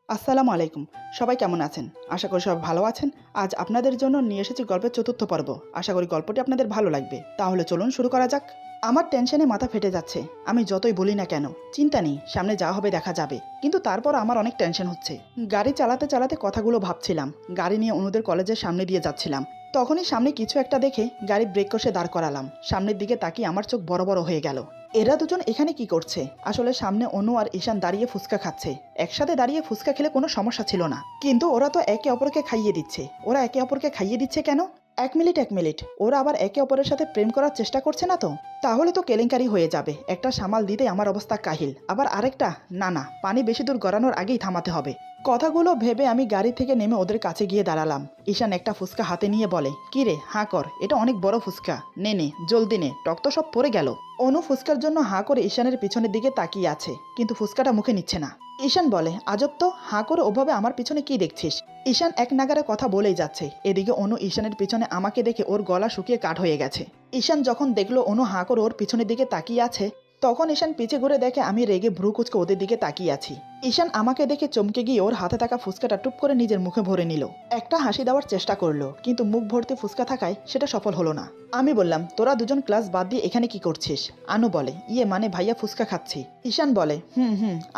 আসসালামু আলাইকুম। সবাই কেমন আছেন? আশা করি সবাই ভালো আছেন। আজ আপনাদের জন্য নিয়ে এসেছি গল্পের চতুর্থ পর্ব। আশা করি গল্পটি আপনাদের ভালো লাগবে। তাহলে চলুন শুরু করা যাক। আমার টেনশনে মাথা ফেটে যাচ্ছে। আমি যতই বলি না কেন, চিন্তা নেই, সামনে যা হবে দেখা যাবে। কিন্তু তারপর আমার অনেক টেনশন হচ্ছে। গাড়ি চালাতে চালাতে কথাগুলো ভাবছিলাম। গাড়ি নিয়ে অনুদের কলেজের সামনে দিয়ে যাচ্ছিলাম। তখনই সামনে কিছু একটা দেখে গাড়ি ব্রেক কষে দাঁড় করালাম। সামনের দিকে তাকিয়ে আমার চোখ বড় বড় হয়ে গেল। এরা দুজন এখানে কি করছে? আসলে সামনে অনু আর ঈশান দাঁড়িয়ে ফুচকা খাচ্ছে। একসাথে দাঁড়িয়ে ফুচকা খেলে কোনো সমস্যা ছিল না, কিন্তু ওরা তো একে অপরকে খাইয়ে দিচ্ছে। ওরা একে অপরকে খাইয়ে দিচ্ছে কেন? এক মিনিট, ওরা আবার একে অপরের সাথে প্রেম করার চেষ্টা করছে না তো? তাহলে তো কেলেঙ্কারি হয়ে যাবে। একটা সামাল দিতে আমার অবস্থা কাহিল, আবার আরেকটা না, পানি বেশি দূর গড়ানোর আগেই থামাতে হবে। কথাগুলো ভেবে আমি গাড়ি থেকে নেমে ওদের কাছে গিয়ে দাঁড়ালাম। ঈশান একটা ফুচকা হাতে নিয়ে বলে, কি রে, হাঁ কর, এটা অনেক বড় ফুচকা, নে জলদি নে, টক তো সব পড়ে গেল। অনু ফুচকার জন্য হাঁ করে ঈশানের পিছনের দিকে তাকিয়ে আছে, কিন্তু ফুচকাটা মুখে নিচ্ছে না। ঈশান বলে, আজব তো, হাঁ করে ওভাবে আমার পিছনে কি দেখছিস? ঈশান এক নাগারে কথা বলেই যাচ্ছে। এদিকে অনু ঈশানের পিছনে আমাকে দেখে ওর গলা শুকিয়ে কাঠ হয়ে গেছে। ঈশান যখন দেখলো অনু হাঁ করে ওর পিছনের দিকে তাকিয়ে আছে, তখন ঈশান পিছে ঘুরে দেখে আমি রেগে ভ্রু কুচকে ওদের দিকে তাকিয়ে আছি। ঈশান আমাকে দেখে চমকে গিয়ে ওর হাতে থাকা ফুচকাটা টুপ করে নিজের মুখে ভরে নিল। একটা হাসি দেওয়ার চেষ্টা করলো, কিন্তু মুখ ভর্তি ফুচকা থাকায় সেটা সফল হলো না। আমি বললাম, তোরা দুজন ক্লাস বাদ দিয়ে এখানে কি করছিস? আনু বলে, ইয়ে মানে ভাইয়া ফুচকা খাচ্ছি। ঈশান বলে,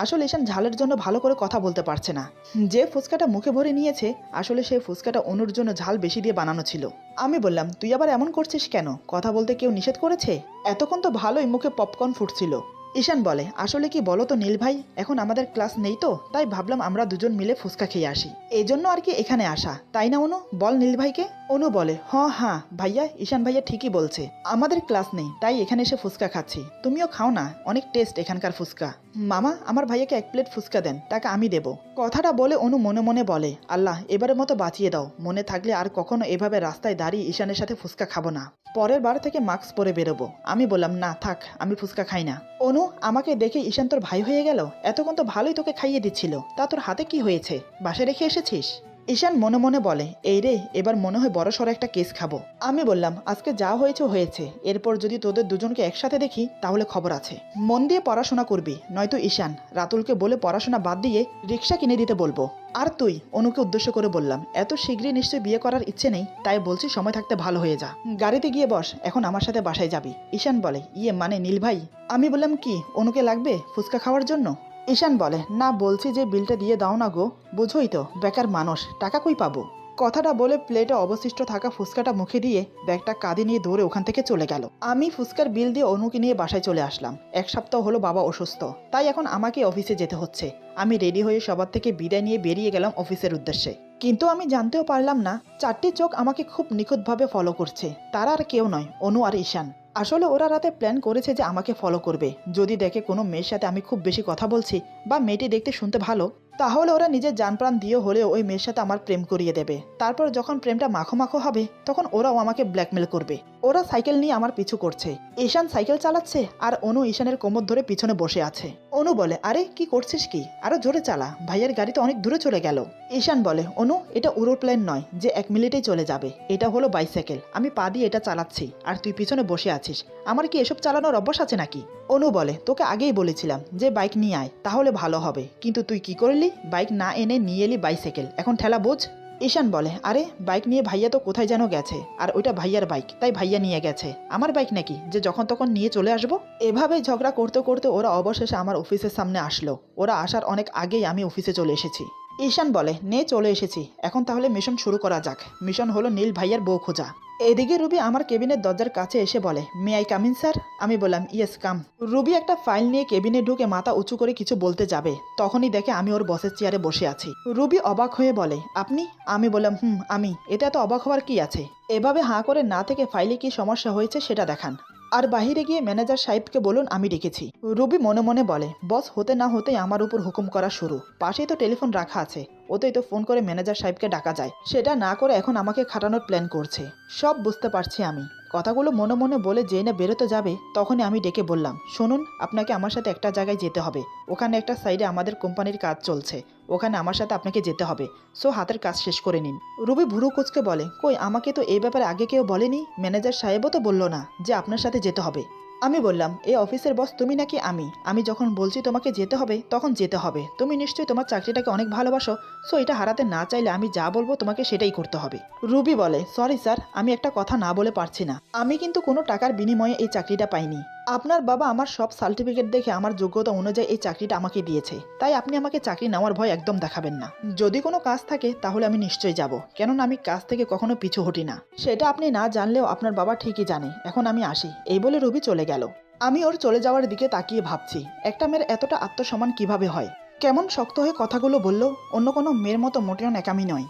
আসলে ঈশান ঝালের জন্য ভালো করে কথা বলতে পারছে না। যে ফুচকাটা মুখে ভরে নিয়েছে, আসলে সেই ফুচকাটা অনুর জন্য ঝাল বেশি দিয়ে বানানো ছিল। আমি বললাম, তুই আবার এমন করছিস কেন? কথা বলতে কেউ নিষেধ করেছে? এতক্ষণ তো ভালোই মুখে পপকর্ন ফুটছিল। ঈশান বলে, আসলে কি বলো তো নীল ভাই, এখন আমাদের ক্লাস নেই তো, তাই ভাবলাম আমরা দুজন মিলে ফুচকা খেয়ে আসি, এই জন্য আর কি এখানে আসা, তাই না অনু? বল নীল ভাইকে। অনু বলে, হ্যাঁ ভাইয়া, ঈশান ভাইয়া ঠিকই বলছে, আমাদের ক্লাস নেই তাই এখানে এসে ফুচকা খাচ্ছি, তুমিও খাও না, অনেক টেস্ট এখানকার ফুচকা। মামা, আমার ভাইয়াকে 1 প্লেট ফুচকা দেন, টাকা আমি দেব। কথাটা বলে অনু মনে মনে বলে, আল্লাহ এবারের মতো বাঁচিয়ে দাও, মনে থাকলে আর কখনো এভাবে রাস্তায় দাঁড়িয়ে ঈশানের সাথে ফুচকা খাবো না, পরের বার থেকে মাস্ক পরে বেরোবো। আমি বললাম, না থাক, আমি ফুচকা খাই না। অনু, আমাকে দেখে ঈশান তোর ভাই হয়ে গেল? এতক্ষণ তো ভালোই তোকে খাইয়ে দিচ্ছিল, তা তোর হাতে কি হয়েছে? বাসায় রেখে এসেছিস? ঈশান মনে মনে বলে, এই রে, এবার মনে হয় বড়সড় একটা কেস খাবো। আমি বললাম, আজকে যা হয়েছে, এরপর যদি তোদের দুজনকে একসাথে দেখি তাহলে খবর আছে। মন দিয়ে পড়াশোনা করবি, নয়তো ঈশান রাতুলকে বলে পড়াশোনা বাদ দিয়ে রিক্সা কিনে দিতে বলবো। আর তুই, অনুকে উদ্দেশ্য করে বললাম, এত শীঘ্রই নিশ্চয়ই বিয়ে করার ইচ্ছে নেই, তাই বলছি সময় থাকতে ভালো হয়ে যা, গাড়িতে গিয়ে বস, এখন আমার সাথে বাসায় যাবি। ঈশান বলে, ইয়ে মানে নীল ভাই। আমি বললাম, কি, অনুকে লাগবে ফুচকা খাওয়ার জন্য? ঈশান বলে, না, বলছি যে বিলটা দিয়ে দাও না গো, বুঝোই তো বেকার মানুষ, টাকা কই পাবো। কথাটা বলে প্লেটে অবশিষ্ট থাকা ফুচকাটা মুখে দিয়ে ব্যাগটা কাঁধে নিয়ে দৌড়ে ওখান থেকে চলে গেল। আমি ফুচকার বিল দিয়ে অনুকে নিয়ে বাসায় চলে আসলাম। 1 সপ্তাহ হলো বাবা অসুস্থ, তাই এখন আমাকে অফিসে যেতে হচ্ছে। আমি রেডি হয়ে সবার থেকে বিদায় নিয়ে বেরিয়ে গেলাম অফিসের উদ্দেশ্যে। কিন্তু আমি জানতেও পারলাম না 4টি চোখ আমাকে খুব নিখুঁতভাবে ফলো করছে। তারা আর কেউ নয়, অনু আর ঈশান। আসলে ওরা রাতে প্ল্যান করেছে যে আমাকে ফলো করবে। যদি দেখে কোনো মেয়ের সাথে আমি খুব বেশি কথা বলছি বা মেয়েটি দেখতে শুনতে ভালো, তাহলে ওরা নিজের জান প্রাণ দিয়ে হলেও ওই মেয়ের সাথে আমার প্রেম করিয়ে দেবে। তারপর যখন প্রেমটা মাখো মাখো হবে, তখন ওরাও আমাকে ব্ল্যাকমেল করবে। ওরা সাইকেল নিয়ে আমার পিছু করছে। ঈশান সাইকেল চালাচ্ছে আর অনু ঈশানের কোমর ধরে পিছনে বসে আছে। অনু বলে, আরে কি করছিস কি, আরো জোরে চালা, ভাইয়ের গাড়ি তো অনেক দূরে চলে গেল। ঈশান বলে, অনু, এটা উড়োপ্লেন নয় যে 1 মিনিটেই চলে যাবে, এটা হলো বাইসাইকেল, আমি পা দিয়ে এটা চালাচ্ছি আর তুই পিছনে বসে আছিস, আমার কি এসব চালানোর অভ্যাস আছে নাকি? অনু বলে, তোকে আগেই বলেছিলাম যে বাইক নিয়ে আয়, তাহলে ভালো হবে, কিন্তু তুই কি করলি, বাইক না এনে নিয়ে এলি বাইসাইকেল, এখন ঠেলা বোঝ। ঈশান বলে, আরে বাইক নিয়ে ভাইয়া তো কোথায় যেন গেছে, আর ওইটা ভাইয়ার বাইক, তাই ভাইয়া নিয়ে গেছে, আমার বাইক নাকি যে যখন তখন নিয়ে চলে আসবো? এভাবে ঝগড়া করতে করতে ওরা অবশেষে আমার অফিসের সামনে আসলো। ওরা আসার অনেক আগেই আমি অফিসে চলে এসেছি। ঈশান বলে, নে চলে এসেছি, এখন তাহলে মিশন শুরু করা যাক। মিশন হলো নীল ভাইয়ার বউ খোঁজা। এদিকে রুবি আমার কেবিনের দরজার কাছে এসে বলে, may I come in sir? আমি বললাম, ইয়েস কাম। রুবি একটা ফাইল নিয়ে কেবিনে ঢুকে মাথা উঁচু করে কিছু বলতে যাবে, তখনই দেখে আমি ওর বসের চেয়ারে বসে আছি। রুবি অবাক হয়ে বলে, আপনি? আমি বললাম, আমি। এটা এত অবাক হওয়ার কি আছে? এভাবে হাঁ করে না থেকে ফাইলে কি সমস্যা হয়েছে সেটা দেখান, আর বাহিরে গিয়ে ম্যানেজার সাহেবকে বলুন আমি ডেকেছি। রুবি মনে মনে বলে, বস হতে না হতেই আমার উপর হুকুম করা শুরু, পাশেই তো টেলিফোন রাখা আছে, ওতেই তো ফোন করে ম্যানেজার সাহেবকে ডাকা যায়, সেটা না করে এখন আমাকে খাটানোর প্ল্যান করছে। সব বুঝতে পারছি আমি। কথাগুলো মনে মনে বলে যেই না বেরোতে যাবে, তখনই আমি ডেকে বললাম, শুনুন, আপনাকে আমার সাথে একটা জায়গায় যেতে হবে, ওখানে একটা সাইডে আমাদের কোম্পানির কাজ চলছে, ওখানে আমার সাথে আপনাকে যেতে হবে, সো হাতের কাজ শেষ করে নিন। রুবি ভুরু কুচকে বলে, কই, আমাকে তো এই ব্যাপারে আগে কেউ বলেনি, ম্যানেজার সাহেবও তো বললো না যে আপনার সাথে যেতে হবে। আমি বললাম, এই অফিসের বস তুমি নাকি আমি যখন বলছি তোমাকে যেতে হবে তখন যেতে হবে। তুমি নিশ্চয়ই তোমার চাকরিটাকে অনেক ভালোবাসো, সো এটা হারাতে না চাইলে আমি যা বলবো তোমাকে সেটাই করতে হবে। রুবি বলে, সরি স্যার, আমি একটা কথা না বলে পারছি না। আমি কিন্তু কোনো টাকার বিনিময়ে এই চাকরিটা পাইনি। আপনার বাবা আমার সব সার্টিফিকেট দেখে আমার যোগ্যতা অনুযায়ী এই চাকরিটা আমাকে দিয়েছে, তাই আপনি আমাকে চাকরি নেওয়ার ভয় একদম দেখাবেন না। যদি কোনো কাজ থাকে তাহলে আমি নিশ্চয়ই যাব, কেননা আমি কাজ থেকে কখনো পিছু হটি না। সেটা আপনি না জানলেও আপনার বাবা ঠিকই জানে। এখন আমি আসি। এই বলে রুবি চলে গেল। আমি ওর চলে যাওয়ার দিকে তাকিয়ে ভাবছি, একটা মেয়ের এতটা আত্মসম্মান কিভাবে হয়। কেমন শক্ত হয়ে কথাগুলো বলল, অন্য কোনো মেয়ের মতো মোটেও ন্যাকামি নয়।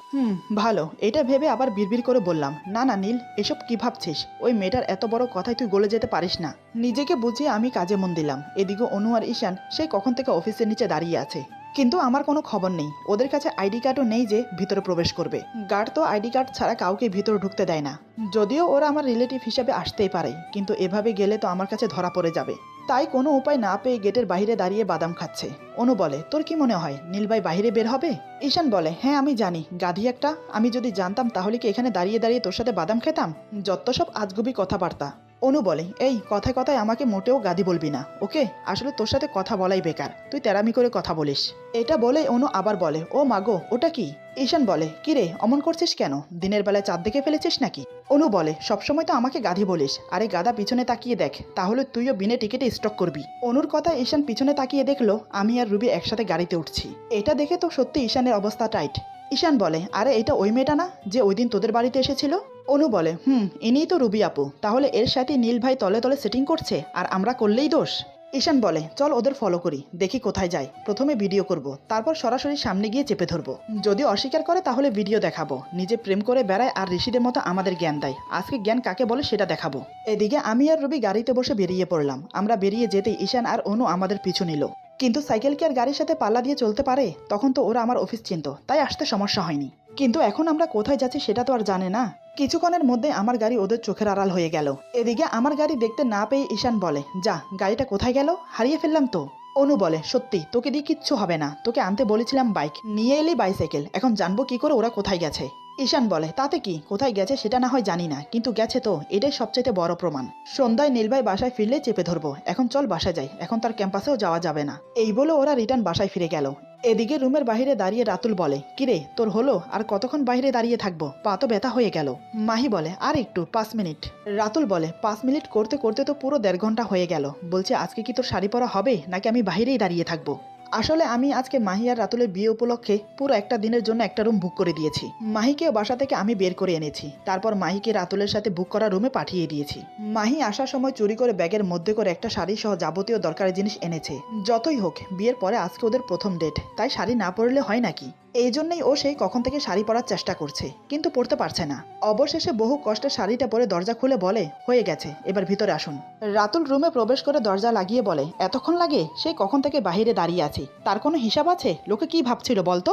ভালো, এটা ভেবে আবার বিড়বিড় করে বললাম, না না নীল, এসব কি ভাবছিস? ওই মেয়েটার এত বড় কথায় তুই গলে যেতে পারিস না। নিজেকে বুঝিয়ে আমি কাজে মন দিলাম। এদিকে অনু আর ঈশান সেই কখন থেকে অফিসের নিচে দাঁড়িয়ে আছে, কিন্তু আমার কোনো খবর নেই। ওদের কাছে আইডি কার্ডও নেই যে ভিতরে প্রবেশ করবে। গার্ড তো আইডি কার্ড ছাড়া কাউকে ভিতরে ঢুকতে দেয় না। যদিও ওরা আমার রিলেটিভ হিসেবে আসতেই পারে, কিন্তু এভাবে গেলে তো আমার কাছে ধরা পড়ে যাবে। তাই কোনো উপায় না পেয়ে গেটের বাইরে দাঁড়িয়ে বাদাম খাচ্ছে। অনু বলে, তোর কি মনে হয় নীলভাই বাইরে বের হবে? ঈশান বলে, হ্যাঁ আমি জানি, গাধি একটা। আমি যদি জানতাম তাহলে কি এখানে দাঁড়িয়ে দাঁড়িয়ে তোর সাথে বাদাম খেতাম? যত সব আজগুবি কথাবার্তা। অনু বলে, এই কথায় কথায় আমাকে মোটেও গাদি বলবি না, ওকে? আসলে তোর সাথে কথা বলাই বেকার, তুই তেরামি করে কথা বলিস। এটা বলে অনু আবার বলে, ও মাগো, ওটা কি? ঈশান বলে, কি রে, অমন করছিস কেন? দিনের বেলায় চাঁদ দেখে ফেলেছিস নাকি? অনু বলে, সবসময় তো আমাকে গাধি বলিস, আরে গাদা পিছনে তাকিয়ে দেখ, তাহলে তুইও বিনে টিকিটে স্টক করবি। অনুর কথা ঈশান পিছনে তাকিয়ে দেখলো আমি আর রুবি একসাথে গাড়িতে উঠছি। এটা দেখে তো সত্যি ঈশানের অবস্থা টাইট। ঈশান বলে, আরে এটা ওই মেয়েটা না যে ওই দিন তোদের বাড়িতে এসেছিল? অনু বলে, ইনিই তো রুবি আপু। তাহলে এর সাথে নীল ভাই তলে তলে সেটিং করছে, আর আমরা করলেই দোষ? ঈশান বলে, চল ওদের ফলো করি, দেখি কোথায় যায়। প্রথমে ভিডিও করব, তারপর সরাসরি সামনে গিয়ে চেপে ধরবো। যদি অস্বীকার করে তাহলে ভিডিও দেখাবো। নিজে প্রেম করে বেড়ায় আর ঋষিদের মতো আমাদের জ্ঞান দেয়। আজকে জ্ঞান কাকে বলে সেটা দেখাবো। এদিকে আমি আর রুবি গাড়িতে বসে বেরিয়ে পড়লাম। আমরা বেরিয়ে যেতেই ঈশান আর অনু আমাদের পিছু নিল। কিন্তু সাইকেল কি আর গাড়ির সাথে পাল্লা দিয়ে চলতে পারে? তখন তো ওরা আমার অফিস চিনত, তাই আসতে সমস্যা হয়নি। কিন্তু এখন আমরা কোথায় যাচ্ছি সেটা তো আর জানে না। কিছুক্ষণের মধ্যে আমার গাড়ি ওদের চোখের আড়াল হয়ে গেল। এদিকে আমার গাড়ি দেখতে না পেয়ে ঈশান বলে, যা, গাড়িটা কোথায় গেল? হারিয়ে ফেললাম তো। অনু বলে, সত্যি তোকে দিয়ে কিচ্ছু হবে না, তোকে আনতে বলেছিলাম বাইক, নিয়ে এলি বাইসাইকেল, এখন জানবো কি করে ওরা কোথায় গেছে? ঈশান বলে, তাতে কি, কোথায় গেছে সেটা না হয় জানি না, কিন্তু গেছে তো, এটাই সবচেয়ে বড় প্রমাণ। সন্ধ্যায় নীলভাই বাসায় ফিরলে চেপে ধরবো। এখন চল বাসায় যাই, এখন তার ক্যাম্পাসেও যাওয়া যাবে না। এই বলে ওরা রিটার্ন বাসায় ফিরে গেল। এদিকে রুমের বাইরে দাঁড়িয়ে রাতুল বলে, কিরে তোর হলো? আর কতক্ষণ বাইরে দাঁড়িয়ে থাকবো? পা তো ব্যথা হয়ে গেল। মাহি বলে, আর একটু 5 মিনিট। রাতুল বলে, 5 মিনিট করতে করতে তো পুরো 1.5 ঘন্টা হয়ে গেল। বলছে আজকে কি তোর শাড়ি পরা হবে নাকি আমি বাইরেই দাঁড়িয়ে থাকবো? আসলে আমি আজকে মাহি আর রাতুলের বিয়ে উপলক্ষে পুরো একটা দিনের জন্য একটা রুম বুক করে দিয়েছি। মাহিকেও বাসা থেকে আমি বের করে এনেছি, তারপর মাহিকে রাতুলের সাথে বুক করা রুমে পাঠিয়ে দিয়েছি। মাহি আসার সময় চুরি করে ব্যাগের মধ্যে করে একটা শাড়ি সহ যাবতীয় দরকারি জিনিস এনেছে। যতই হোক বিয়ের পরে আজকে ওদের প্রথম ডেট, তাই শাড়ি না পরলে হয় নাকি? এই জন্যই ও সেই কখন থেকে শাড়ি পরার চেষ্টা করছে, কিন্তু পরতে পারছে না। অবশেষে বহু কষ্টে শাড়িটা পরে দরজা খুলে বলে, হয়ে গেছে, এবার ভিতরে আসুন। রাতুল রুমে প্রবেশ করে দরজা লাগিয়ে বলে, এতক্ষণ লাগে? সেই কখন থেকে বাইরে দাঁড়িয়ে আছি, তার কোনো হিসাব আছে? লোকে কি ভাবছিল বলতো?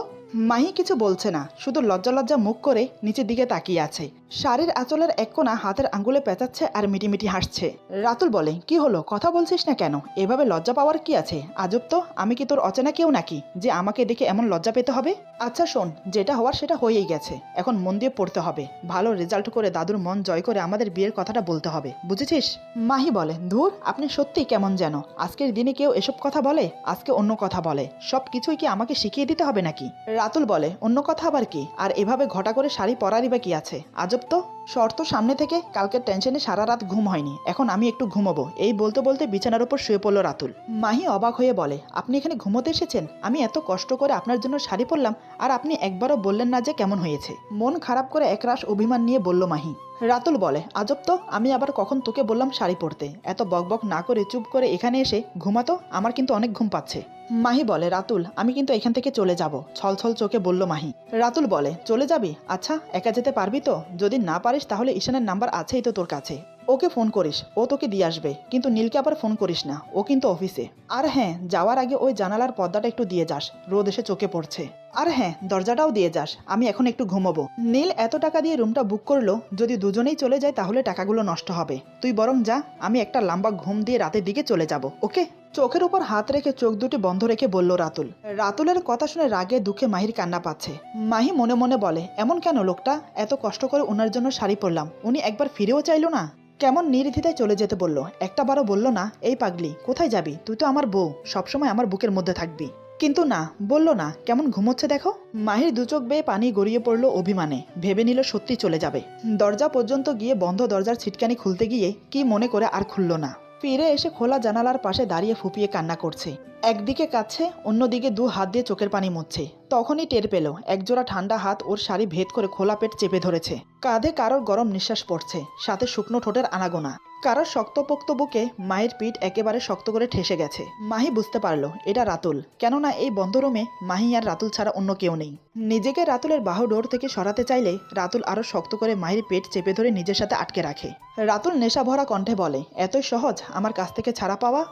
মাহি কিছু বলছে না, শুধু লজ্জা লজ্জা মুখ করে নিচের দিকে তাকিয়ে আছে। শাড়ির আঁচলের এক কোণা হাতের আঙ্গুলে পেঁচাচ্ছে আর মিটিমিটি হাসছে। রাতুল বলে, কি হলো, কথা বলছিস না কেন? এভাবে লজ্জা পাওয়ার কি আছে? আজব তো, আমি কি তোর অচেনা কেউ নাকি যে আমাকে দেখে এমন লজ্জা পেতে হবে? আচ্ছা শোন, যেটা হওয়ার সেটা হয়েই গেছে, এখন মন দিয়ে পড়তে হবে, ভালো রেজাল্ট করে দাদুর মন জয় করে আমাদের বিয়ের কথাটা বলতে হবে, বুঝেছিস? মাহি বলে, ধুর, আপনি সত্যি কেমন যেন। আজকের দিনে কেউ এসব কথা বলে? আজকে অন্য কথা বলে। সব কিছুই কি আমাকে শিখিয়ে দিতে হবে নাকি? রাতুল বলে, অন্য কথা আবার কি? আর এভাবে ঘটা করে শাড়ি পরারই বা কি আছে? আজব তো। শর্ত সামনে থেকে কালকের টেনশনে সারা রাত ঘুম হয়নি, এখন আমি একটু ঘুমোবো। এই বলতে বলতে বিছানার উপর শুয়ে পড়ল রাতুল। মাহি অবাক হয়ে বলে, আপনি এখানে ঘুমোতে এসেছেন? আমি এত কষ্ট করে আপনার জন্য শাড়ি পরলাম, আর আপনি একবারও বললেন না যে কেমন হয়েছে। মন খারাপ করে একরাশ অভিমান নিয়ে বলল মাহি। রাতুল বলে, আজব তো, আমি আবার কখন তোকে বললাম শাড়ি পরতে? এত বকবক না করে চুপ করে এখানে এসে ঘুমাতো, আমার কিন্তু অনেক ঘুম পাচ্ছে। মাহি বলে, রাতুল, আমি কিন্তু এখান থেকে চলে যাব, ছলছল চোখে বলল মাহি। রাতুল বলে, চলে যাবি? আচ্ছা, একা যেতে পারবি তো? যদি না পারিস তাহলে ঈশানের নাম্বার আছেই তো তোর কাছে, ওকে ফোন করিস, ও তোকে দিয়ে আসবে। কিন্তু নীলকে আবার ফোন করিস না, ও কিন্তু অফিসে। আর হ্যাঁ, যাওয়ার আগে ওই জানালার পর্দাটা একটু দিয়ে যাস, রোদ এসে চোখে পড়ছে। আর হ্যাঁ, দরজাটাও দিয়ে যাস, আমি এখন একটু ঘুমোবো। নীল এত টাকা দিয়ে রুমটা বুক করলো, যদি দুজনেই চলে যায় তাহলে টাকাগুলো নষ্ট হবে। তুই বরং যা, আমি একটা লম্বা ঘুম দিয়ে রাতের দিকে চলে যাব, ওকে? চোখের উপর হাত রেখে চোখ দুটি বন্ধ রেখে বলল রাতুল। রাতুলের কথা শুনে রাগে দুঃখে মাহির কান্না পাচ্ছে। মাহি মনে মনে বলে, এমন কেন লোকটা? এত কষ্ট করে ওনার জন্য শাড়ি পরলাম, উনি একবার ফিরেও চাইলো না। কেমন নির্দ্বিধায় চলে যেতে বলল। একটা বারও বলল না এই পাগলি কোথায় যাবি, তুই তো আমার বউ, সবসময় আমার বুকের মধ্যে থাকবি। কিন্তু না, বলল না, কেমন ঘুমোচ্ছে দেখো। মাহির দুচোখ বেয়ে পানি গড়িয়ে পড়ল অভিমানে, ভেবে নিল সত্যি চলে যাবে। দরজা পর্যন্ত গিয়ে বন্ধ দরজার ছিটকানি খুলতে গিয়ে কি মনে করে আর খুলল না। ফিরে এসে খোলা জানালার পাশে দাঁড়িয়ে ফুপিয়ে কান্না করছে। একদিকে কাঁদছে, অন্যদিকে দু হাত দিয়ে চোখের পানি মুছছে। তখনই টের পেল একজোড়া ঠান্ডা হাত ওর শাড়ি ভেদ করে খোলা পেট চেপে ধরেছে। কাঁধে কারোর গরম নিঃশ্বাস পড়ছে, সাথে শুকনো ঠোঁটের আনাগোনা। কারোর শক্তপোক্ত বুকে মায়ের পিঠ একেবারে শক্ত করে ঠেসে গেছে। মাহি বুঝতে পারলো এটা রাতুল, কেননা এই বন্ধ রুমে মাহি আর রাতুল ছাড়া অন্য কেউ নেই। নিজেকে রাতুলের বাহু ডোর থেকে সরাতে চাইলে রাতুল আরো শক্ত করে মাহির পেট চেপে ধরে নিজের সাথে আটকে রাখে। রাতুল নেশা ভরা কণ্ঠে বলে, এতই সহজ আমার কাছ থেকে ছাড়া পাওয়া?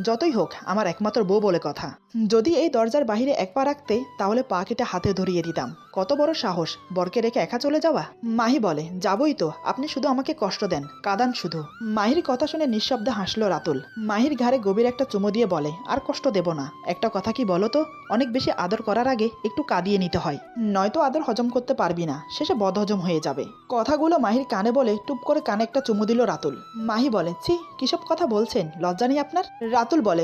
যতই হোক আমার একমাত্র বউ বলে কথা। যদি এই দরজার বাহিরে এক পা রাখতে তাহলে পা কেটে হাতে ধরিয়ে দিতাম। কত বড় সাহস বরকে রেখে একা চলে যাওয়া। মাহি বলে, যাবই তো, আপনি শুধু আমাকে কষ্ট দেন, কাঁদান শুধু। মাহির কথা শুনে নিঃশব্দে হাসলো রাতুল। মাহির ঘাড়ে গভীর একটা চুমু দিয়ে বলে, আর কষ্ট দেব না। একটা কথা কি বলো তো, অনেক বেশি আদর করার আগে একটু কাঁদিয়ে নিতে হয়, নয়তো আদর হজম করতে পারবি না, শেষে বদহজম হয়ে যাবে। কথাগুলো মাহির কানে বলে টুপ করে কানে একটা চুমু দিল রাতুল। মাহি বলে, ছি কিসব কথা বলছেন, লজ্জা নেই আপনার? রাতুল বলে,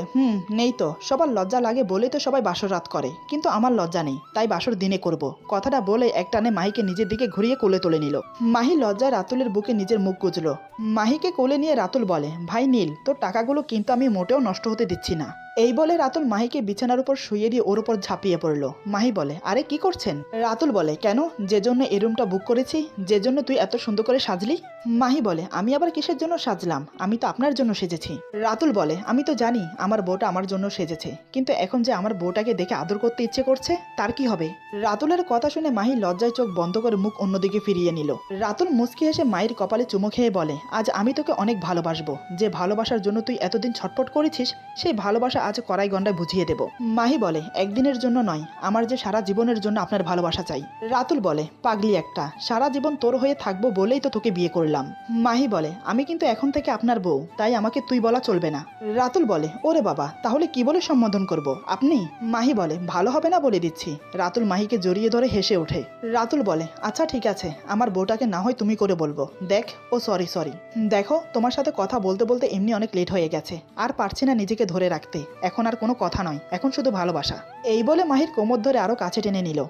নেই তো, সবার লজ্জা লাগে বলেই তো সবাই বাসর রাত করে, কিন্তু আমার লজ্জা নেই, তাই বাসর দিনে করব। কথাটা বলে একটানে মাহিকে নিজের দিকে ঘুরিয়ে কোলে তুলে নিল। মাহি লজ্জায় রাতুলের বুকে নিজের মুখ গুজল। মাহিকে কোলে নিয়ে রাতুল বলে, ভাই নীল, তোর টাকাগুলো কিন্তু আমি মোটেও নষ্ট হতে দিচ্ছি না। এই বলে রাতুল মাহিকে বিছানার উপর শুইয়ে দিয়ে ওর উপর ঝাঁপিয়ে পড়ল। মাহি বলে, আরে কি করছেন? রাতুল বলে, কেন, যে জন্য এই রুমটা বুক করেছি, যে জন্য তুই এত সুন্দর করে সাজলি। মাহি বলে, আমি আবার কিসের জন্য সাজলাম, আমি তো আপনার জন্য সেজেছি। রাতুল বলে, আমি তো জানি আমার বউটা আমার জন্য সেজেছে, কিন্তু এখন যে আমার বউটাকে দেখে আদর করতে ইচ্ছে করছে, তার কি হবে? রাতুলের কথা শুনে মাহি লজ্জায় চোখ বন্ধ করে মুখ অন্যদিকে ফিরিয়ে নিল। রাতুল মুচকি হেসে মায়ের কপালে চুমু খেয়ে বলে, আজ আমি তোকে অনেক ভালোবাসবো। যে ভালোবাসার জন্য তুই এতদিন ছটফট করেছিস, সেই ভালোবাসা আজ কড়াই গন্ডায় বুঝিয়ে দেব। মাহি বলে, একদিনের জন্য নয়, আমার যে সারা জীবনের জন্য আপনার ভালোবাসা চাই। রাতুল বলে, পাগলি একটা, সারা জীবন তোর হয়ে থাকবো বলেই তো তোকে বিয়ে করলাম। মাহি বলে, আমি কিন্তু এখন থেকে আপনার বউ, তাই আমাকে তুই বলা চলবে না। রাতুল বলে, ওরে বাবা, তাহলে কি বলে সম্বোধন করব? আপনি? মাহি বলে, ভালো হবে না বলে দিচ্ছি। রাতুল মাহিকে জড়িয়ে ধরে হেসে ওঠে। রাতুল বলে, আচ্ছা ঠিক আছে, আমার বউটাকে না হয় তুমি করে বলবো। দেখ, ও সরি। দেখো, তোমার সাথে কথা বলতে বলতে এমনি অনেক লেট হয়ে গেছে, আর পারছি না নিজেকে ধরে রাখতে। এখন আর কোনো কথা নয়, এখন শুধু ভালোবাসা। এই বলে মাহির কোমর ধরে আরো কাছে টেনে নিল।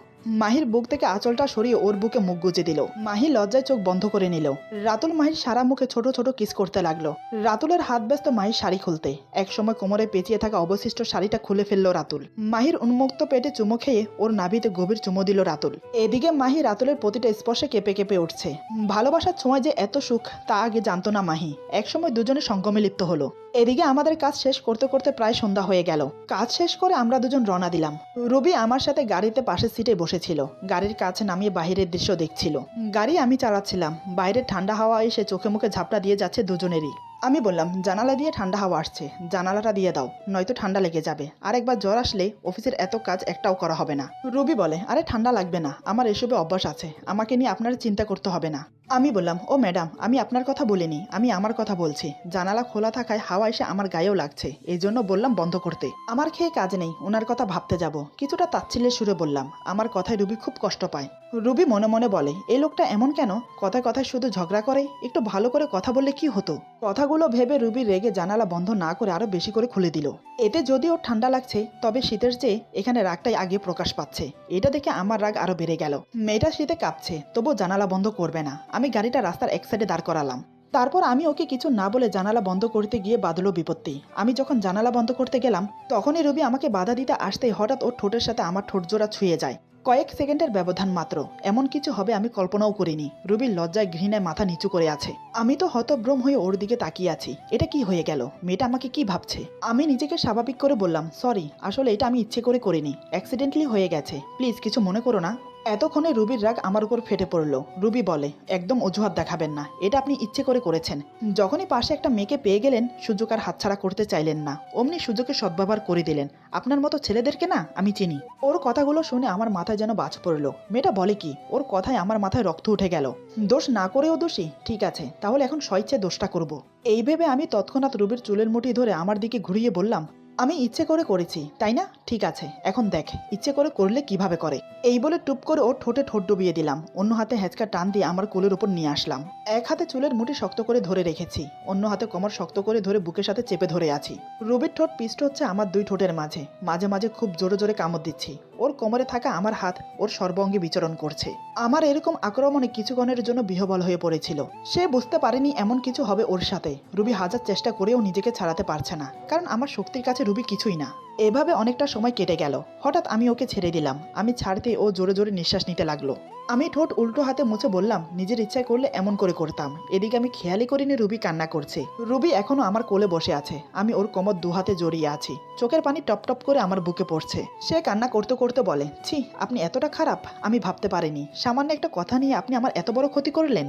মাহির বুক থেকে আঁচলটা সরিয়ে ওর বুকে মুখ গুজে দিল। মাহি লজ্জায় চোখ বন্ধ করে নিল। রাতুল মাহির সারা মুখে ছোট ছোট কিস করতে লাগলো। রাতুলের হাত ব্যস্ত মাহির শাড়ি খুলতে। একসময় কোমরে পেঁচিয়ে থাকা অবশিষ্ট শাড়িটা খুলে ফেললো রাতুল। মাহির উন্মুক্ত পেটে চুমো খেয়ে ওর নাভিতে গভীর চুমো দিল রাতুল। এদিকে মাহি রাতুলের প্রতিটা স্পর্শে কেঁপে কেঁপে উঠছে। ভালোবাসার ছোঁয়ায় যে এত সুখ তা আগে জানতো না মাহি। একসময় দুজনে সঙ্গমে লিপ্ত হলো। এদিকে আমাদের কাজ শেষ করতে করতে প্রায় সন্ধ্যা হয়ে গেল। কাজ শেষ করে আমরা দুজন রওনা দিলাম। রবি আমার সাথে গাড়িতে পাশের সিটে বসেছিল, গাড়ির কাছে নামিয়ে বাহিরের দৃশ্য দেখছিল। গাড়ি আমি চালাচ্ছিলাম। বাইরের ঠান্ডা হাওয়া এসে চোখে মুখে ঝাপটা দিয়ে যাচ্ছে দুজনেরই। আমি বললাম, জানালা দিয়ে ঠান্ডা হাওয়া আসছে, জানালাটা দিয়ে দাও, নয়তো ঠান্ডা লেগে যাবে, আর একবার জ্বর আসলে অফিসের এত কাজ একটাও করা হবে না। রবি বলে, আরে ঠান্ডা লাগবে না, আমার এসবে অভ্যাস আছে, আমাকে নিয়ে আপনার চিন্তা করতে হবে না। আমি বললাম, ও ম্যাডাম, আমি আপনার কথা বলিনি, আমি আমার কথা বলছি। জানালা খোলা থাকায় হাওয়া এসে আমার গায়েও লাগছে, এই জন্য বললাম বন্ধ করতে। আমার খেয়ে কাজ নেই, ওনার কথা ভাবতে যাব। কিছুটা তাচ্ছিল্যের সুরে বললাম। আমার কথায় রুবি খুব কষ্ট পায়। রুবি মনে মনে বলে, এই লোকটা এমন কেন, কথায় কথায় শুধু ঝগড়া করে, একটু ভালো করে কথা বললে কি হতো। কথাগুলো ভেবে রুবি রেগে জানালা বন্ধ না করে আরো বেশি করে খুলে দিল। এতে যদিও ঠান্ডা লাগছে, তবে শীতের চেয়ে এখানে রাগটাই আগে প্রকাশ পাচ্ছে। এটা দেখে আমার রাগ আরো বেড়ে গেল। মেয়েটা শীতে কাঁপছে, তবু জানালা বন্ধ করবে না। আমি গাড়িটা রাস্তার এক সাইডে দাঁড় করালাম। তারপর আমি ওকে কিছু না বলে জানালা বন্ধ করতে গিয়ে বাঁধলো বিপত্তি। আমি যখন জানালা বন্ধ করতে গেলাম, তখনই রবি আমাকে বাধা দিতে আসতেই হঠাৎ ওর ঠোঁটের সাথে আমার ঠোঁট জোড়া ছুঁয়ে যায়। কয়েক সেকেন্ডের ব্যবধান মাত্র, এমন কিছু হবে আমি কল্পনাও করিনি। রুবির লজ্জায় ঘৃণায় মাথা নিচু করে আছে। আমি তো হতভ্রম হয়ে ওর দিকে তাকিয়ে আছি। এটা কি হয়ে গেল, মেয়েটা আমাকে কি ভাবছে? আমি নিজেকে স্বাভাবিক করে বললাম, সরি, আসলে এটা আমি ইচ্ছে করে করিনি, অ্যাক্সিডেন্টলি হয়ে গেছে, প্লিজ কিছু মনে করো না। এতক্ষণে রুবির রাগ আমার উপর ফেটে পড়ল। রুবি বলে, একদম অজুহাত দেখাবেন না, এটা আপনি ইচ্ছে করে করেছেন। যখনই পাশে একটা মেয়েকে পেয়ে গেলেন, সুযোগ আর হাতছাড়া করতে চাইলেন না, অমনি সুযোগে সদ্ব্যবহার করে দিলেন। আপনার মতো ছেলেদেরকে না আমি চিনি। ওর কথাগুলো শুনে আমার মাথায় যেন বাজ পড়ল। মেয়েটা বলে কি, ওর কথায় আমার মাথায় রক্ত উঠে গেল। দোষ না করেও দোষী, ঠিক আছে, তাহলে এখন স্বইচ্ছে দোষটা করব। এই ভেবে আমি তৎক্ষণাৎ রুবির চুলের মুঠি ধরে আমার দিকে ঘুরিয়ে বললাম, আমি ইচ্ছে করে করেছি তাই না? ঠিক আছে, এখন দেখ ইচ্ছে করে করলে কিভাবে করে। এই বলে টুপ করে ওর ঠোঁটে ঠোঁট ডুবিয়ে দিলাম, অন্য হাতে হ্যাঁচকা টান দিয়ে আমার কোলের উপর নিয়ে আসলাম। এক হাতে চুলের মুঠি শক্ত করে ধরে রেখেছি, অন্য হাতে কোমর শক্ত করে ধরে বুকের সাথে চেপে ধরে আছি। রুবির ঠোঁট পিষ্ট হচ্ছে আমার দুই ঠোঁটের মাঝে, মাঝে মাঝে খুব জোরে জোরে কামড় দিচ্ছি। ওর কোমরে থাকা আমার হাত ওর সর্বাঙ্গে বিচরণ করছে। আমার এরকম আক্রমণে কিছুক্ষণের জন্য বিহ্বল হয়ে পড়েছিল। সে বুঝতে পারেনি এমন কিছু হবে ওর সাথে। রুবি হাজার চেষ্টা করেও নিজেকে ছাড়াতে পারছে না, কারণ আমার শক্তির কাছে রুবি কিছুই না। এভাবে অনেকটা সময় কেটে গেল। হঠাৎ আমি ওকে ছেড়ে দিলাম। আমি ছাড়তে ও জোরে জোরে নিঃশ্বাস নিতে লাগলো। আমি ঠোঁট উল্টো হাতে মুছে বললাম, নিজের ইচ্ছায় করলে এমন করে করতাম। এদিকে আমি খেয়ালই করিনি রুবি কান্না করছে। রুবি এখনো আমার কোলে বসে আছে, আমি ওর কোমর দু হাতে জড়িয়ে আছি। চোখের পানি টপ টপ করে আমার বুকে পড়ছে। সে কান্না করতে করতে বলে, ছি, আপনি এতটা খারাপ আমি ভাবতে পারিনি। সামান্য একটা কথা নিয়ে আপনি আমার এত বড় ক্ষতি করলেন।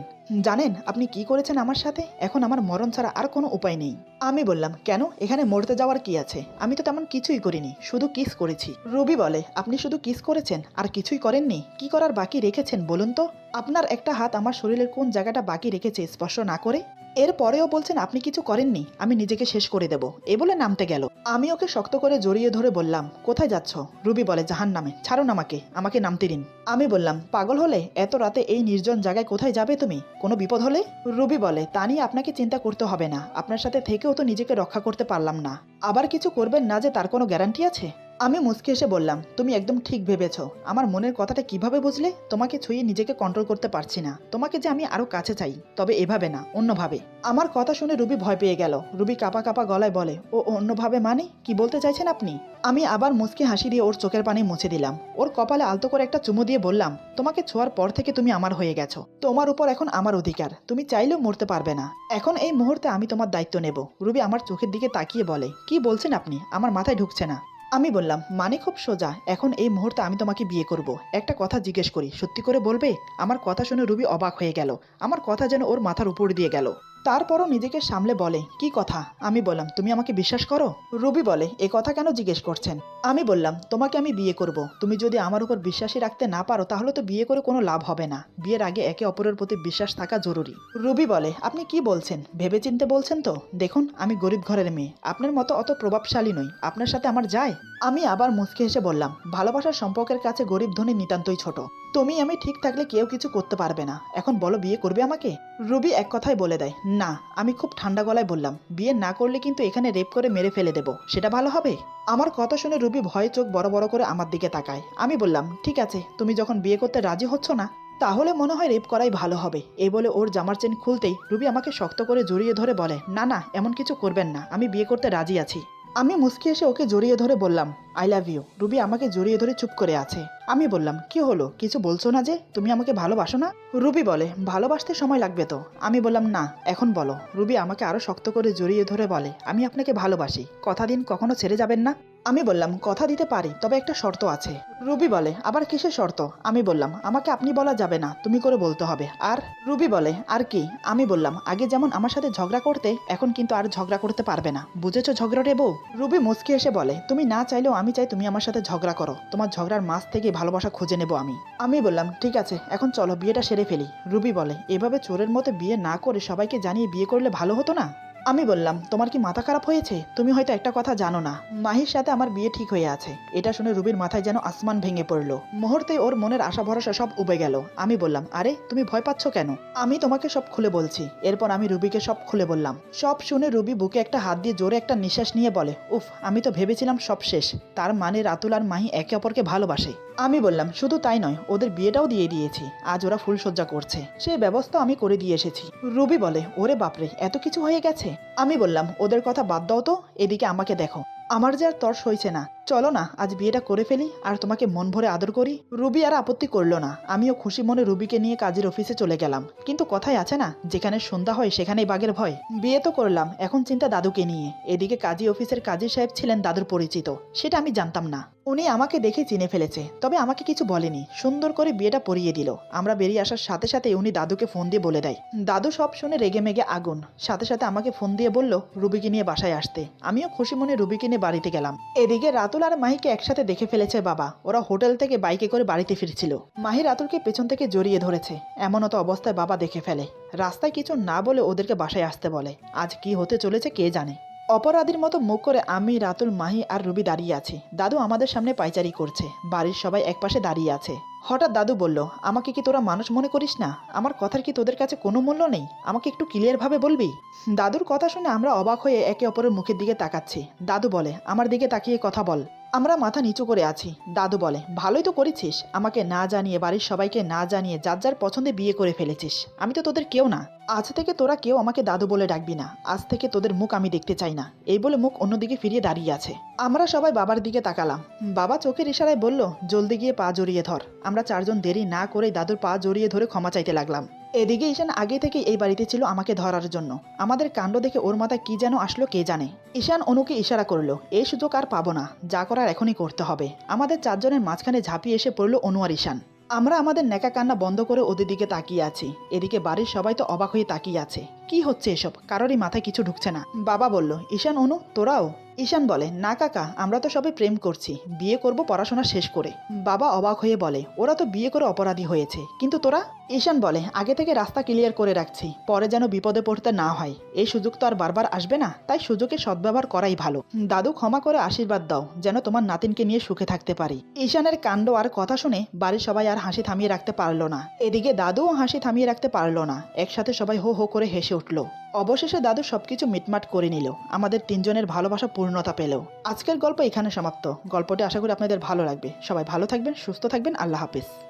জানেন আপনি কি করেছেন আমার সাথে? এখন আমার মরণ ছাড়া আর কোনো উপায় নেই। আমি বললাম, কেন? এখানে মরতে যাওয়ার কি আছে? আমি তো তেমন কিছুই করিনি, শুধু কিস করেছি। রুবি বলে, আপনি শুধু কিস করেছেন আর কিছুই করেননি? কি করার বাকি রেখেছেন বলুন তো? আপনার একটা হাত আমার শরীরের কোন জায়গাটা বাকি রেখেছে স্পর্শ না করে? এরপরেও বলছেন আপনি কিছু করেননি, আমি নিজেকে শেষ করে দেব। এ বলে নামতে গেল। আমি ওকে শক্ত করে জড়িয়ে ধরে বললাম, কোথায় যাচ্ছ? রুবি বলে, জাহান্নামে। ছাড়ুন আমাকে, আমাকে নামতে দিন। আমি বললাম, পাগল হলে? এত রাতে এই নির্জন জায়গায় কোথায় যাবে তুমি? কোনো বিপদ হলে? রুবি বলে, তা নিয়ে আপনাকে চিন্তা করতে হবে না। আপনার সাথে থেকেও তো নিজেকে রক্ষা করতে পারলাম না, আবার কিছু করবেন না যে তার কোনো গ্যারান্টি আছে? আমি মুচকি এসে বললাম, তুমি একদম ঠিক ভেবেছ। আমার মনের কথাটা কিভাবে বুঝলে? তোমাকে ছুঁয়ে নিজেকে কন্ট্রোল করতে পারছি না। তোমাকে যে আমি আরো কাছে চাই, তবে এভাবে না, অন্যভাবে। আমার কথা শুনে রুবি ভয় পেয়ে গেল। রুবি কাঁপা কাঁপা গলায় বলে, ও অন্যভাবে মানে কি বলতে চাইছেন আপনি? আমি আবার মুচকি হাসি দিয়ে ওর চোখের পানি মুছে দিলাম। ওর কপালে আলতো করে একটা চুমু দিয়ে বললাম, তোমাকে ছোঁয়ার পর থেকে তুমি আমার হয়ে গেছো। তোমার উপর এখন আমার অধিকার, তুমি চাইলেও মরতে পারবে না। এখন এই মুহূর্তে আমি তোমার দায়িত্ব নেব। রুবি আমার চোখের দিকে তাকিয়ে বলে, কি বলছেন আপনি? আমার মাথায় ঢুকছে না। আমি বললাম, মানে খুব সোজা। এখন এই মুহূর্তে আমি তোমাকে বিয়ে করব। একটা কথা জিজ্ঞেস করি, সত্যি করে বলবে? আমার কথা শুনে রুবি অবাক হয়ে গেল। আমার কথা যেন ওর মাথার উপর দিয়ে গেল। তারপরও নিজেকে সামলে বলে, কি কথা? আমি বললাম, তুমি আমাকে বিশ্বাস করো? রুবি বলে, এ কথা কেন জিজ্ঞেস করছেন? আমি বললাম, তোমাকে আমি বিয়ে করব। তুমি যদি আমার উপর বিশ্বাসই রাখতে না পারো, তাহলে তো বিয়ে করে কোনো লাভ হবে না। বিয়ের আগে একে অপরের প্রতি বিশ্বাস থাকা জরুরি। রুবি বলে, আপনি কি বলছেন? ভেবেচিন্তে বলছেন তো? দেখুন, আমি গরিব ঘরের মেয়ে, আপনার মতো অত প্রভাবশালী নই। আপনার সাথে আমার যায়? আমি আবার মুচকি হেসে বললাম, ভালোবাসার সম্পর্কের কাছে গরিব ধনী নিতান্তই ছোট। তুমি আমি ঠিক থাকলে কেউ কিছু করতে পারবে না। এখন বলো, বিয়ে করবে আমাকে? রুবি এক কথায় বলে দেয়, না। আমি খুব ঠান্ডা গলায় বললাম, বিয়ে না করলে কিন্তু এখানে রেপ করে মেরে ফেলে দেবো, সেটা ভালো হবে? আমার কথা শুনে রুবি ভয়ে চোখ বড় বড় করে আমার দিকে তাকায়। আমি বললাম, ঠিক আছে, তুমি যখন বিয়ে করতে রাজি হচ্ছ না, তাহলে মনে হয় রেপ করাই ভালো হবে। এই বলে ওর জামার চেন খুলতেই রুবি আমাকে শক্ত করে জড়িয়ে ধরে বলে, না না, এমন কিছু করবেন না, আমি বিয়ে করতে রাজি আছি। আমি মুচকি এসে ওকে জড়িয়ে ধরে বললাম, আই লাভ ইউ। রুবি আমাকে জড়িয়ে ধরে চুপ করে আছে। আমি বললাম, কি হলো? কিছু বলছো না যে? তুমি আমাকে ভালোবাসো না? রুবি বলে, ভালোবাসতে সময় লাগবে তো। আমি বললাম, না, এখন বলো। রুবি আমাকে আরো শক্ত করে জড়িয়ে ধরে বলে, আমি আপনাকে ভালোবাসি। কথা দিন কখনো ছেড়ে যাবেন না। আমি বললাম, কথা দিতে পারি, তবে একটা শর্ত আছে। রুবি বলে, আবার কিসের শর্ত? আমি বললাম, আমাকে আপনি বলা যাবে না, তুমি করে বলতে হবে। আর? রুবি বলে, আর কি? আমি বললাম, আগে যেমন আমার সাথে ঝগড়া করতে, এখন কিন্তু আর ঝগড়া করতে পারবে না। বুঝেছো ঝগড়াটে বউ? রুবি মুচকি এসে বলে, তুমি না চাইলেও আমি চাই তুমি আমার সাথে ঝগড়া করো। তোমার ঝগড়ার মাঝ থেকে ভালোবাসা খুঁজে নেব আমি। আমি বললাম, ঠিক আছে, এখন চলো বিয়েটা সেরে ফেলি। রুবি বলে, এভাবে চোরের মতো বিয়ে না করে সবাইকে জানিয়ে বিয়ে করলে ভালো হতো না? আমি বললাম, তোমার কি মাথা খারাপ হয়েছে? তুমি হয়তো একটা কথা জানো না, মাহির সাথে আমার বিয়ে ঠিক হয়ে আছে। এটা শুনে রুবির মাথায় যেন আসমান ভেঙে পড়লো। মুহূর্তে ওর মনের আশা ভরসা সব উবে গেল। আমি বললাম, আরে তুমি ভয় পাচ্ছ কেন? আমি তোমাকে সব খুলে বলছি। এরপর আমি রুবিকে সব খুলে বললাম। সব শুনে রুবি বুকে একটা হাত দিয়ে জোরে একটা নিঃশ্বাস নিয়ে বলে, উফ, আমি তো ভেবেছিলাম সব শেষ। তার মানে রাতুল আর মাহি একে অপরকে ভালোবাসে। আমি বললাম, শুধু তাই নয়, ওদের বিয়েটাও দিয়ে দিয়েছি। আজ ওরা ফুলসজ্জা করছে, সেই ব্যবস্থা আমি করে দিয়ে এসেছি। রুবি বলে, ওরে বাপরে, এত কিছু হয়ে গেছে। আমি বললাম, ওদের কথা বাদ দাও তো, এদিকে আমাকে দেখো। আমার যে আর তর্স হয়েছে না। চলো না, আজ বিয়েটা করে ফেলি, আর তোমাকে মন ভরে আদর করি। রুবি আর আপত্তি করলো না। আমিও খুশি মনে রুবিকে নিয়ে কাজের অফিসে চলে গেলাম। কিন্তু কথাই আছে না, যেখানে সন্ধ্যা হয় সেখানেই বাঘের ভয়। বিয়ে তো করলাম, এখন চিন্তা দাদুকে নিয়ে। এদিকে কাজী অফিসের কাজী সাহেব ছিলেন দাদুর পরিচিত, সেটা আমি জানতাম না। উনি আমাকে দেখে চিনে ফেলেছে, তবে আমাকে কিছু বলেনি। সুন্দর করে বিয়েটা পরিয়ে দিল। আমরা বেরিয়ে আসার সাথে সাথে উনি দাদুকে ফোন দিয়ে বলে দেয়। দাদু সব শুনে রেগে মেগে আগুন। সাথে সাথে আমাকে ফোন দিয়ে বলল রুবিকে নিয়ে বাসায় আসতে। আমিও খুশি মনে রুবিকে নিয়ে বাড়িতে গেলাম। এদিকে রাতুল আর মাহিকে একসাথে দেখে ফেলেছে বাবা। ওরা হোটেল থেকে বাইকে করে বাড়িতে ফিরছিল। মাহি রাতুলকে পেছন থেকে জড়িয়ে ধরেছে। এমনতো অবস্থায় বাবা দেখে ফেলে। রাস্তায় কিছু না বলে ওদেরকে বাসায় আসতে বলে। আজ কি হতে চলেছে কে জানে। অপরাধীর মতো মুখ করে আমি, রাতুল, মাহি আর রুবি দাঁড়িয়ে আছি। দাদু আমাদের সামনে পায়চারি করছে। বাড়ির সবাই একপাশে দাঁড়িয়ে আছে। হঠাৎ দাদু বলল, আমাকে কি তোরা মানুষ মনে করিস না? আমার কথার কি তোদের কাছে কোনো মূল্য নেই? আমাকে একটু ক্লিয়ারভাবে বলবি? দাদুর কথা শুনে আমরা অবাক হয়ে একে অপরের মুখের দিকে তাকাচ্ছি। দাদু বলে, আমার দিকে তাকিয়ে কথা বল। আমরা মাথা নিচু করে আছি। দাদু বলে, ভালোই তো করেছিস, আমাকে না জানিয়ে, বাড়ির সবাইকে না জানিয়ে যার যার পছন্দে বিয়ে করে ফেলেছিস। আমি তো তোদের কেউ না। আজ থেকে তোরা কেউ আমাকে দাদু বলে ডাকবি না। আজ থেকে তোদের মুখ আমি দেখতে চাই না। এই বলে মুখ অন্যদিকে ফিরিয়ে দাঁড়িয়ে আছে। আমরা সবাই বাবার দিকে তাকালাম। বাবা চোখের ইশারায় বলল, জলদি গিয়ে পা জড়িয়ে ধর। আমরা চারজন দেরি না করেই দাদুর পা জড়িয়ে ধরে ক্ষমা চাইতে লাগলাম। এদিকে ঈশান আগে থেকে এই বাড়িতে ছিল আমাকে ধরার জন্য। আমাদের কাণ্ড দেখে ওর মাথায় কি যেন আসলো কে জানে। ঈশান অনুকে ইশারা করলো, এই সুযোগ আর পাবো না, যা করার এখনই করতে হবে। আমাদের চারজনের মাঝখানে ঝাঁপিয়ে এসে পড়লো অনু আর ঈশান। আমরা আমাদের নেকা কান্না বন্ধ করে ওদের দিকে তাকিয়ে আছি। এদিকে বাড়ির সবাই তো অবাক হয়ে তাকিয়ে আছে। কি হচ্ছে এসব? কারোরই মাথায় কিছু ঢুকছে না। বাবা বলল, ঈশান, অনু, তোরাও? ঈশান বলে, না কাকা, আমরা তো সবাই প্রেম করছি, বিয়ে করব পড়াশোনা শেষ করে। বাবা অবাক হয়ে বলে, ওরা তো বিয়ে করে অপরাধী হয়েছে, কিন্তু তোরা? ঈশান বলে, আগে থেকে রাস্তা ক্লিয়ার করে রাখছি, পরে যেন বিপদে পড়তে না হয়। এই সুযোগ তো আর বারবার আসবে না, তাই সুযোগের সদ্ব্যবহার করাই ভালো। দাদু, ক্ষমা করে আশীর্বাদ দাও, যেন তোমার নাতিনকে নিয়ে সুখে থাকতে পারি। ঈশানের কাণ্ড আর কথা শুনে বাড়ির সবাই আর হাসি থামিয়ে রাখতে পারলো না। এদিকে দাদুও হাসি থামিয়ে রাখতে পারলো না। একসাথে সবাই হো হো করে হেসে উঠল। অবশেষে দাদু সবকিছু মিটমাট করে নিল। আমাদের তিনজনের ভালোবাসা পূর্ণতা পেল। আজকের গল্প এখানে সমাপ্ত। গল্পটি আশা করি আপনাদের ভালো লাগবে। সবাই ভালো থাকবেন, সুস্থ থাকবেন। আল্লাহ হাফিজ।